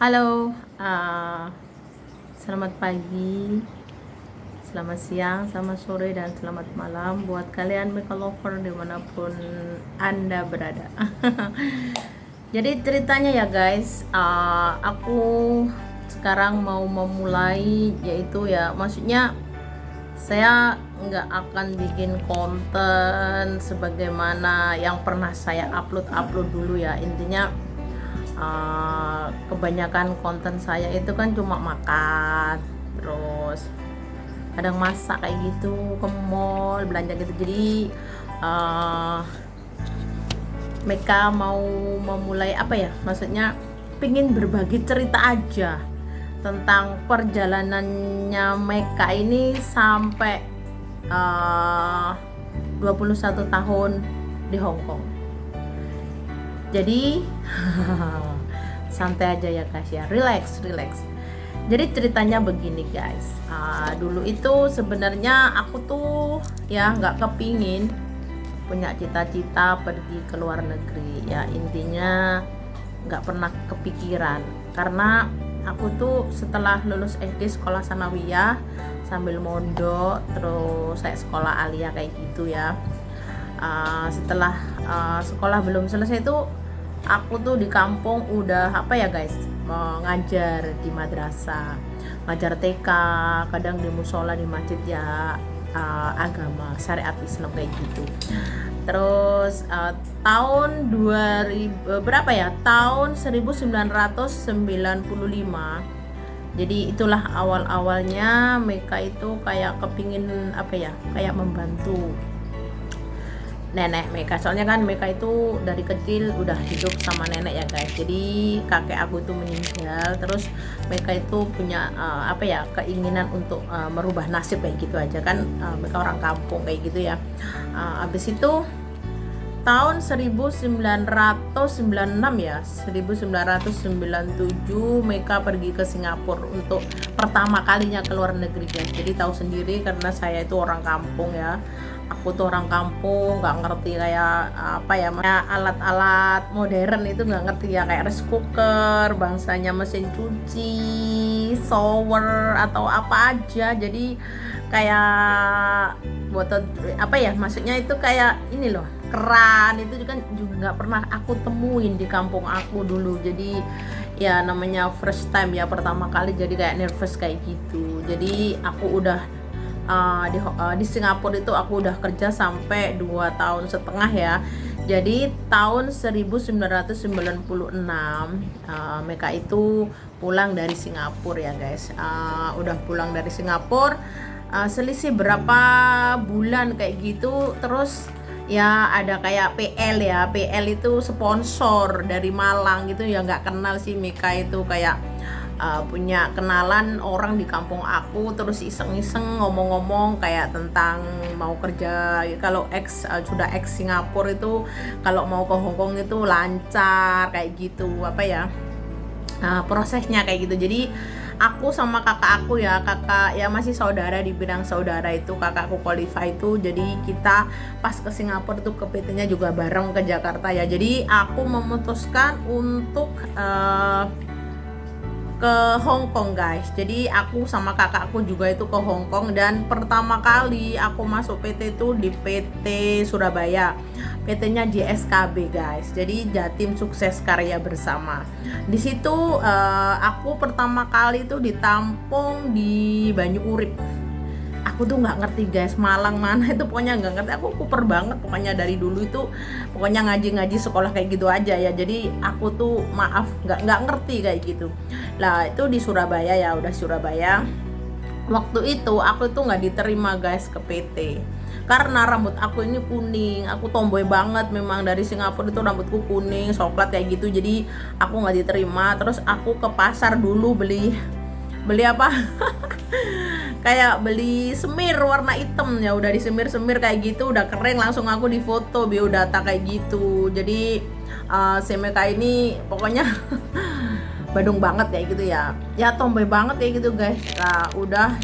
Halo, selamat pagi, selamat siang, selamat sore, dan selamat malam buat kalian Mika Lover dimanapun Anda berada. Jadi ceritanya ya guys, aku sekarang mau memulai, yaitu ya maksudnya saya nggak akan bikin konten sebagaimana yang pernah saya upload dulu ya. Intinya kebanyakan konten saya itu kan cuma makan, terus kadang masak kayak gitu, ke mall belanja gitu. Jadi mereka mau memulai apa ya, maksudnya pingin berbagi cerita aja tentang perjalanannya Meka ini sampai 21 tahun di Hong Kong. Jadi santai aja ya guys ya, relax. Jadi ceritanya begini guys, dulu itu sebenarnya aku tuh ya nggak kepingin punya cita-cita pergi ke luar negeri ya. Intinya nggak pernah kepikiran, karena aku tuh setelah lulus SD sekolah sanawiyah sambil mondok, terus saya sekolah aliyah kayak gitu ya. Setelah sekolah belum selesai itu aku tuh di kampung udah apa ya guys, ngajar di madrasah, ngajar TK, kadang di musola, di masjid ya, agama syariat Islam kayak gitu. Terus tahun 2000 berapa ya, tahun 1995, jadi itulah awal-awalnya Meka itu kayak kepingin apa ya, kayak membantu nenek Meka. Soalnya kan Meka itu dari kecil udah hidup sama nenek ya guys. Jadi kakek aku itu meninggal, terus Meka itu punya apa ya, keinginan untuk merubah nasib kayak gitu aja kan. Mereka orang kampung kayak gitu ya. Habis itu tahun 1996 ya, 1997 Meka pergi ke Singapura untuk pertama kalinya ke luar negeri guys. Jadi tahu sendiri karena saya itu orang kampung ya, aku tuh orang kampung, nggak ngerti kayak apa ya, alat-alat modern itu nggak ngerti ya, kayak rice cooker, bangsanya mesin cuci, shower atau apa aja. Jadi kayak botol apa ya, maksudnya itu kayak ini loh, keran itu kan juga nggak pernah aku temuin di kampung aku dulu. Jadi ya namanya first time ya, pertama kali, jadi kayak nervous kayak gitu. Jadi aku udah di Singapura itu aku udah kerja sampai 2 tahun setengah ya. Jadi tahun 1996 Meka itu pulang dari Singapura ya guys. Udah pulang dari Singapura, selisih berapa bulan kayak gitu. Terus ya ada kayak PL ya, PL itu sponsor dari Malang gitu ya, nggak kenal sih Meka itu, kayak punya kenalan orang di kampung aku, terus iseng-iseng ngomong-ngomong kayak tentang mau kerja. Kalau sudah Singapura itu kalau mau ke Hong Kong itu lancar kayak gitu, apa ya, prosesnya kayak gitu. Jadi aku sama kakak aku ya, kakak ya masih saudara, di bidang saudara itu kakakku qualify itu. Jadi kita pas ke Singapura tuh ke PT-nya juga bareng ke Jakarta ya. Jadi aku memutuskan untuk ke Hong Kong guys. Jadi aku sama kakakku juga itu ke Hong Kong, dan pertama kali aku masuk PT itu di PT Surabaya. PT-nya di SKB guys. Jadi Jatim Sukses Karya Bersama. Di situ aku pertama kali itu ditampung di Banyu Urip. Aku tuh nggak ngerti guys, Malang mana itu, pokoknya nggak ngerti. Aku kuper banget pokoknya dari dulu itu, pokoknya ngaji sekolah kayak gitu aja ya. Jadi aku tuh maaf nggak ngerti kayak gitu lah. Itu di Surabaya ya, udah Surabaya. Waktu itu aku tuh nggak diterima guys ke PT karena rambut aku ini kuning. Aku tomboy banget memang, dari Singapura itu rambutku kuning coklat kayak gitu. Jadi aku nggak diterima. Terus aku ke pasar dulu beli apa kayak beli semir warna hitam ya, udah disemir kayak gitu, udah kering, langsung aku difoto biodata kayak gitu. Jadi Semeka ini pokoknya Badung banget kayak gitu ya, tomboy banget kayak gitu guys. Nah udah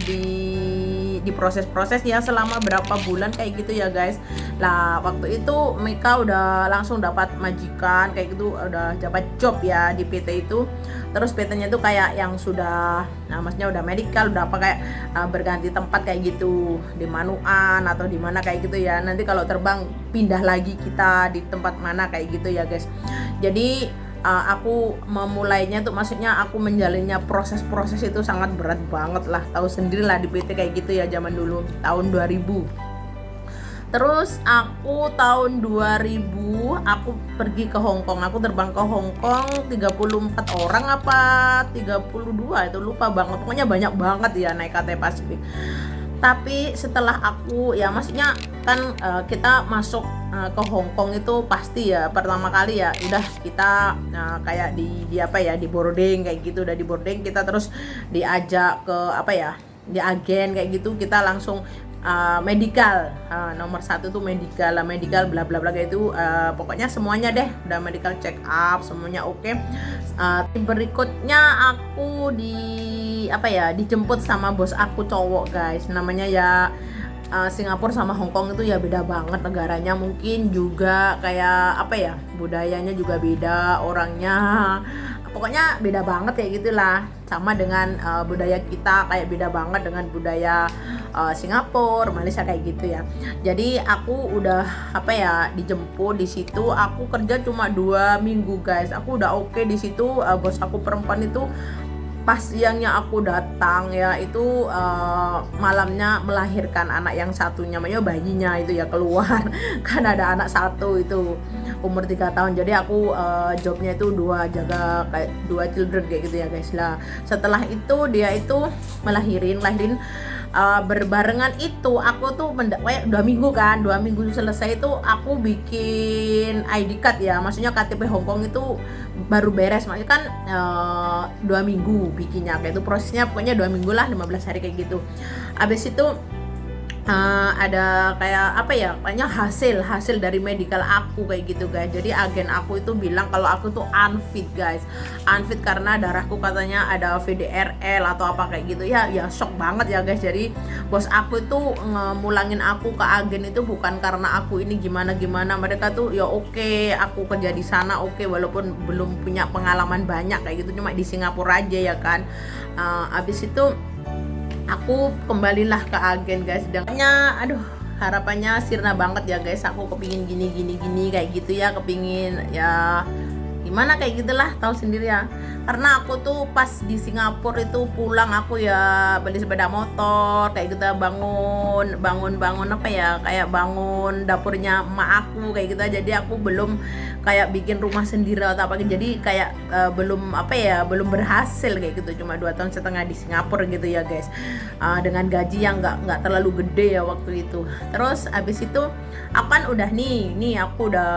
di proses-proses ya selama berapa bulan kayak gitu ya guys. Lah waktu itu Mika udah langsung dapat majikan kayak gitu, udah dapat job ya di PT itu. Terus PT-nya tuh kayak yang sudah, nah maksudnya udah medical, udah apa kayak berganti tempat kayak gitu di Manuan atau di mana kayak gitu ya. Nanti kalau terbang pindah lagi kita di tempat mana kayak gitu ya guys. Jadi aku memulainya tuh, maksudnya aku menjalinnya proses-proses itu sangat berat banget lah, tahu sendiri lah di PT kayak gitu ya zaman dulu tahun 2000. Terus aku tahun 2000 aku pergi ke Hong Kong, aku terbang ke Hong Kong 34 orang apa 32 itu lupa banget, pokoknya banyak banget ya naik Cathay Pacific. Tapi setelah aku ya maksudnya kan kita masuk ke Hong Kong itu pasti ya pertama kali ya udah kita kayak di apa ya, di boarding kayak gitu, udah di boarding kita terus diajak ke apa ya, di agen kayak gitu, kita langsung medical, nomor satu tuh medical lah, medical bla bla bla kayak itu, pokoknya semuanya deh udah medical check up semuanya oke. Berikutnya aku di apa ya, dijemput sama bos aku cowok guys, namanya ya Singapura sama Hong Kong itu ya beda banget negaranya, mungkin juga kayak apa ya, budayanya juga beda, orangnya pokoknya beda banget ya gitulah, sama dengan budaya kita kayak beda banget dengan budaya Singapura, Malaysia kayak gitu ya. Jadi aku udah apa ya, dijemput di situ, aku kerja cuma 2 minggu guys, aku udah oke di situ. Bos aku perempuan itu pas siangnya aku datang ya itu malamnya melahirkan anak yang satunya, namanya bayinya itu ya keluar kan ada anak satu itu umur 3 tahun, jadi aku jobnya itu jaga kayak 2 children kayak gitu ya guys. Lah setelah itu dia itu melahirin berbarengan itu aku tuh kayak 2 minggu kan, 2 minggu selesai itu aku bikin ID card ya, maksudnya KTP Hong Kong itu baru beres, maksudnya kan 2 minggu bikinnya kayak itu, prosesnya pokoknya 2 minggu lah, 15 hari kayak gitu. Habis itu ada kayak apa ya, kayaknya hasil dari medical aku kayak gitu guys. Jadi agen aku itu bilang kalau aku tuh unfit guys, unfit karena darahku katanya ada VDRL atau apa kayak gitu ya. Ya shock banget ya guys. Jadi bos aku itu ngemulangin aku ke agen itu bukan karena aku ini gimana, mereka tuh ya oke, aku kerja di sana oke, walaupun belum punya pengalaman banyak kayak gitu, cuma di Singapura aja ya kan. Abis itu aku kembalilah ke agen guys, sedangnya aduh harapannya sirna banget ya guys, aku kepingin gini kayak gitu ya, kepingin ya gimana kayak gitulah, tahu sendiri ya. Karena aku tuh pas di Singapura itu pulang aku ya beli sepeda motor kayak gitu, bangun apa ya, kayak bangun dapurnya emak aku kayak gitu. Jadi aku belum kayak bikin rumah sendiri atau apa, jadi kayak belum apa ya, belum berhasil kayak gitu, cuma 2 tahun setengah di Singapura gitu ya guys, dengan gaji yang nggak terlalu gede ya waktu itu. Terus abis itu aku kan udah nih aku udah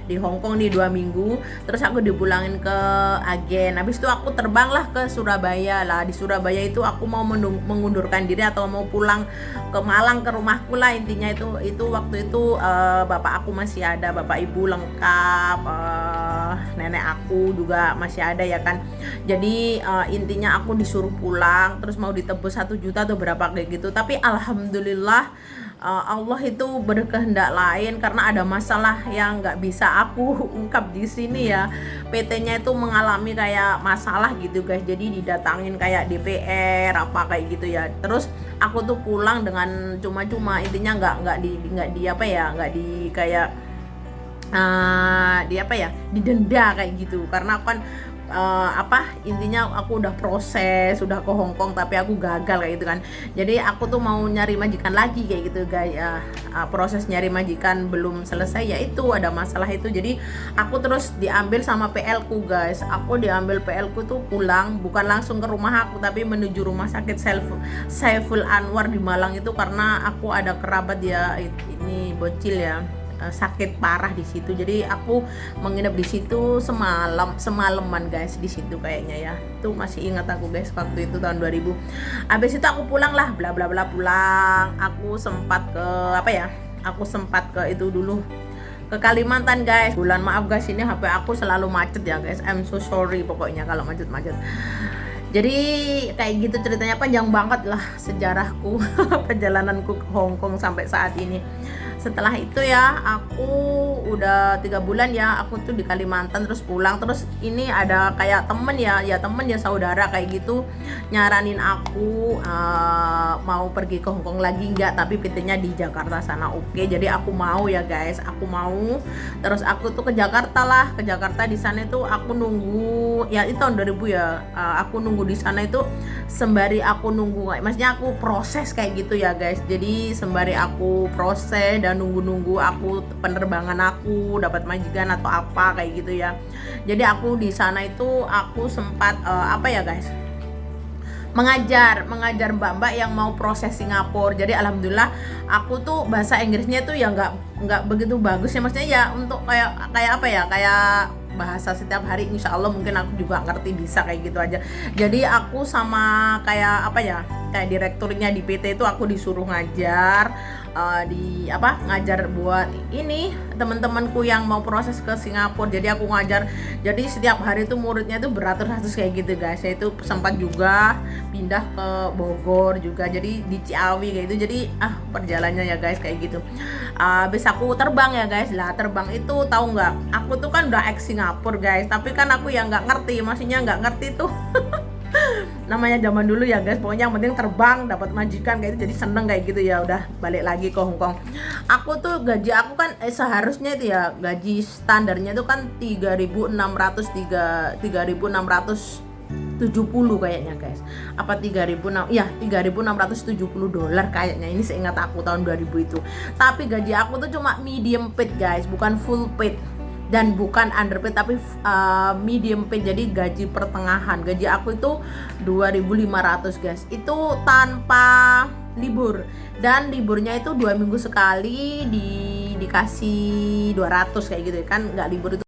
di Hong Kong nih 2 minggu, terus aku dipulangin ke agen. Habis itu aku terbang lah ke Surabaya lah. Di Surabaya itu aku mau mengundurkan diri atau mau pulang ke Malang, ke rumahku lah intinya. Itu waktu itu bapak aku masih ada, bapak ibu lengkap, nenek aku juga masih ada ya kan. Jadi intinya aku disuruh pulang, terus mau ditebus 1 juta atau berapa kayak gitu. Tapi alhamdulillah Allah itu berkehendak lain, karena ada masalah yang nggak bisa aku ungkap di sini ya. PT-nya itu mengalami kayak masalah gitu guys, jadi didatangin kayak DPR apa kayak gitu ya. Terus aku tuh pulang dengan cuma-cuma, intinya nggak di apa ya, nggak di kayak di apa ya, didenda kayak gitu, karena aku kan intinya aku udah proses, udah ke Hong Kong tapi aku gagal kayak gitu kan. Jadi aku tuh mau nyari majikan lagi kayak gitu guys. Proses nyari majikan belum selesai, yaitu ada masalah itu. Jadi aku terus diambil sama PL ku guys. Aku diambil PL ku tuh pulang, bukan langsung ke rumah aku tapi menuju rumah sakit Saiful Anwar di Malang itu, karena aku ada kerabat ya, ini bocil ya, sakit parah di situ. Jadi aku menginap di situ semalaman guys, di situ kayaknya ya. Itu masih ingat aku guys, waktu itu tahun 2000. Habis itu aku pulang lah, bla bla bla pulang. Aku sempat ke apa ya? Aku sempat ke itu dulu, ke Kalimantan guys. Bulan maaf guys, ini HP aku selalu macet ya guys. I'm so sorry pokoknya kalau macet-macet. Jadi kayak gitu ceritanya, panjang banget lah sejarahku perjalananku ke Hong Kong sampai saat ini. Setelah itu ya aku udah 3 bulan ya aku tuh di Kalimantan, terus pulang, terus ini ada kayak temen ya temen ya saudara kayak gitu nyaranin aku mau pergi ke Hong Kong lagi nggak, tapi PT-nya di Jakarta sana. Oke, jadi aku mau ya guys, aku mau. Terus aku tuh ke Jakarta lah, ke Jakarta. Di sana itu aku nunggu ya, itu tahun 2000 ya. Aku nunggu di sana itu sembari aku nunggu, maksudnya aku proses kayak gitu ya guys. Jadi sembari aku proses dan nunggu-nunggu aku penerbangan aku dapat majikan atau apa kayak gitu ya. Jadi aku di sana itu aku sempat apa ya guys, mengajar mbak-mbak yang mau proses Singapura. Jadi alhamdulillah aku tuh bahasa Inggrisnya tuh ya nggak begitu bagus ya, maksudnya ya untuk kayak apa ya, kayak bahasa setiap hari insya Allah mungkin aku juga ngerti, bisa kayak gitu aja. Jadi aku sama kayak apa ya, kayak direkturnya di PT itu aku disuruh ngajar di apa, ngajar buat ini teman-temanku yang mau proses ke Singapura. Jadi aku ngajar, jadi setiap hari itu muridnya itu beratus-ratus kayak gitu guys. Saya itu sempat juga pindah ke Bogor juga, jadi di Ciawi kayak gitu. Jadi perjalanannya ya guys kayak gitu. Habis aku terbang ya guys. Lah terbang itu tahu nggak, aku tuh kan udah ex Singapura guys, tapi kan aku yang nggak ngerti, maksudnya nggak ngerti tuh namanya zaman dulu ya guys. Pokoknya yang penting terbang dapat majikan kayak gitu, jadi seneng kayak gitu ya. Udah balik lagi ke Hong Kong. Aku tuh gaji aku kan seharusnya itu ya, gaji standarnya itu kan 3.670 kayaknya guys. Apa 3.600, ya 3.670 dolar kayaknya, ini seingat aku tahun 2000 itu. Tapi gaji aku tuh cuma medium paid guys, bukan full paid dan bukan underpaid, tapi medium paid, jadi gaji pertengahan. Gaji aku itu 2.500 guys, itu tanpa libur, dan liburnya itu 2 minggu sekali, dikasih 200 kayak gitu kan, nggak libur itu